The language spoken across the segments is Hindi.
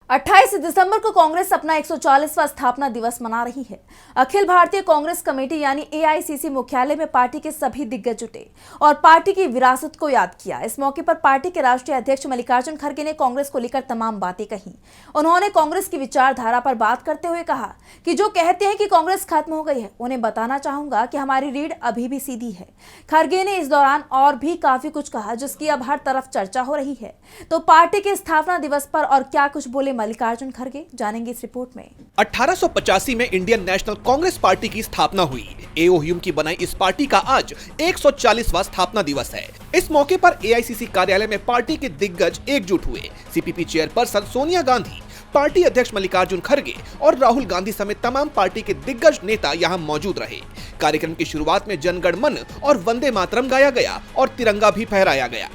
28 दिसंबर को कांग्रेस अपना 140वां स्थापना दिवस मना रही है। अखिल भारतीय कांग्रेस कमेटी यानी एआईसीसी मुख्यालय में पार्टी के सभी दिग्गज जुटे और पार्टी की विरासत को याद किया। इस मौके पर पार्टी के राष्ट्रीय अध्यक्ष मल्लिकार्जुन खड़गे ने कांग्रेस को लेकर तमाम बातें कही। उन्होंने कांग्रेस की विचारधारा पर बात करते हुए कहा कि जो कहते हैं कि कांग्रेस खत्म हो गई है, उन्हें बताना चाहूंगा कि हमारी रीढ़ अभी भी सीधी है। खड़गे ने इस दौरान और भी काफी कुछ कहा, जिसकी अब हर तरफ चर्चा हो रही है। तो पार्टी के स्थापना दिवस पर और क्या कुछ बोले मल्लिकार्जुन खड़गे, जानेंगे इस रिपोर्ट में। 1885 में इंडियन नेशनल कांग्रेस पार्टी की स्थापना हुई। एओ ह्यूम की बनाई इस पार्टी का आज 140वां स्थापना दिवस है। इस मौके पर एआईसीसी कार्यालय में पार्टी के दिग्गज एकजुट हुए। CPP chairperson Sonia Gandhi, party अध्यक्ष मल्लिकार्जुन खड़गे और राहुल गांधी समेत तमाम पार्टी के दिग्गज नेता यहां मौजूद रहे। कार्यक्रम की शुरुआत में जनगण मन और वंदे मातरम गाया गया और तिरंगा भी फहराया गया।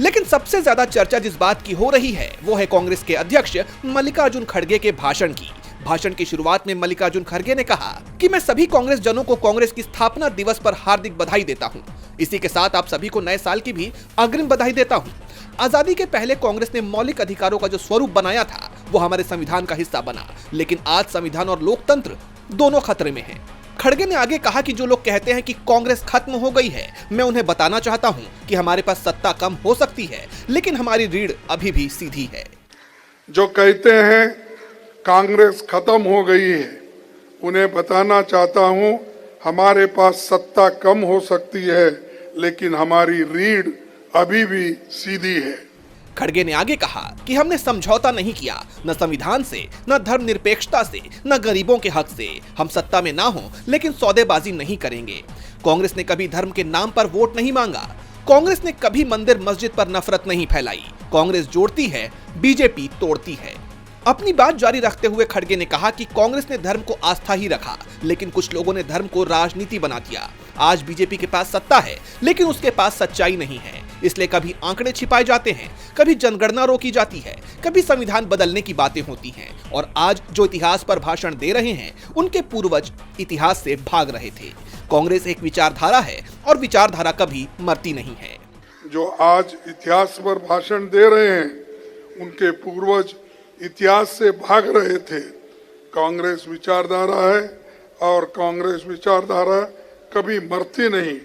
लेकिन सबसे ज्यादा चर्चा जिस बात की हो रही है वो है कांग्रेस के अध्यक्ष मल्लिकार्जुन खड़गे के भाषण की। भाषण की शुरुआत में मल्लिकार्जुन खड़गे ने कहा कि मैं सभी कांग्रेस जनों को कांग्रेस की स्थापना दिवस पर हार्दिक बधाई देता हूं। इसी के साथ आप सभी को नए साल की भी अग्रिम बधाई देता हूं। आजादी के पहले कांग्रेस ने मौलिक अधिकारों का जो स्वरूप बनाया था वो हमारे संविधान का हिस्सा बना, लेकिन आज संविधान और लोकतंत्र दोनों खतरे में हैं। खड़गे ने आगे कहा कि जो लोग कहते हैं कि कांग्रेस खत्म हो गई है, मैं उन्हें बताना चाहता हूं कि हमारे पास सत्ता कम हो सकती है, लेकिन हमारी रीढ़ अभी भी सीधी है। जो कहते हैं कांग्रेस खत्म हो गई है, उन्हें बताना चाहता हूं हमारे पास सत्ता कम हो सकती है, लेकिन हमारी रीढ़ अभी भी सीधी है। खड़गे ने आगे कहा कि हमने समझौता नहीं किया, न संविधान से, न धर्मनिरपेक्षता से, न गरीबों के हक से। हम सत्ता में ना हो लेकिन सौदेबाजी नहीं करेंगे। कांग्रेस ने कभी धर्म के नाम पर वोट नहीं मांगा। कांग्रेस ने कभी मंदिर मस्जिद पर नफरत नहीं फैलाई। कांग्रेस जोड़ती है, बीजेपी तोड़ती है। अपनी बात जारी रखते हुए खड़गे ने कहा कि कांग्रेस ने धर्म को आस्था ही रखा, लेकिन कुछ लोगों ने धर्म को राजनीति बना दिया। आज बीजेपी के पास सत्ता है, लेकिन उसके पास सच्चाई नहीं है, इसलिए कभी आंकड़े छिपाए जाते हैं, कभी जनगणना रोकी जाती है, कभी संविधान बदलने की बातें होती हैं। और आज जो इतिहास पर भाषण दे रहे हैं, उनके पूर्वज इतिहास से भाग रहे थे। कांग्रेस एक विचारधारा है और विचारधारा कभी मरती नहीं है। जो आज इतिहास पर भाषण दे रहे हैं, उनके पूर्वज इतिहास से भाग रहे थे। कांग्रेस विचारधारा है और कांग्रेस विचारधारा कभी मरती नहीं।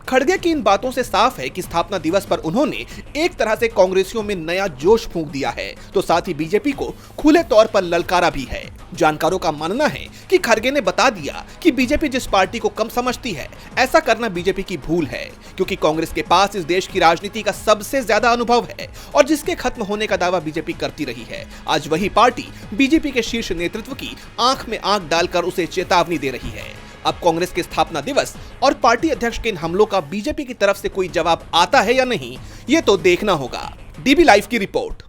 खड़गे की इन बातों से साफ है कि स्थापना दिवस पर उन्होंने एक तरह से कांग्रेसियों में नया जोश फूंक दिया है, तो साथ ही बीजेपी को खुले तौर पर ललकारा भी है। जानकारों का मानना है कि खड़गे ने बता दिया कि बीजेपी जिस पार्टी को कम समझती है, ऐसा करना बीजेपी की भूल है, क्योंकि कांग्रेस के पास इस देश की राजनीति का सबसे ज्यादा अनुभव है और जिसके खत्म होने का दावा बीजेपी करती रही है। आज वही पार्टी बीजेपी के शीर्ष नेतृत्व की आंख में आंख डालकर उसे चेतावनी दे रही है। अब कांग्रेस के स्थापना दिवस और पार्टी अध्यक्ष के इन हमलों का बीजेपी की तरफ से कोई जवाब आता है या नहीं, ये तो देखना होगा। डीबी लाइव की रिपोर्ट।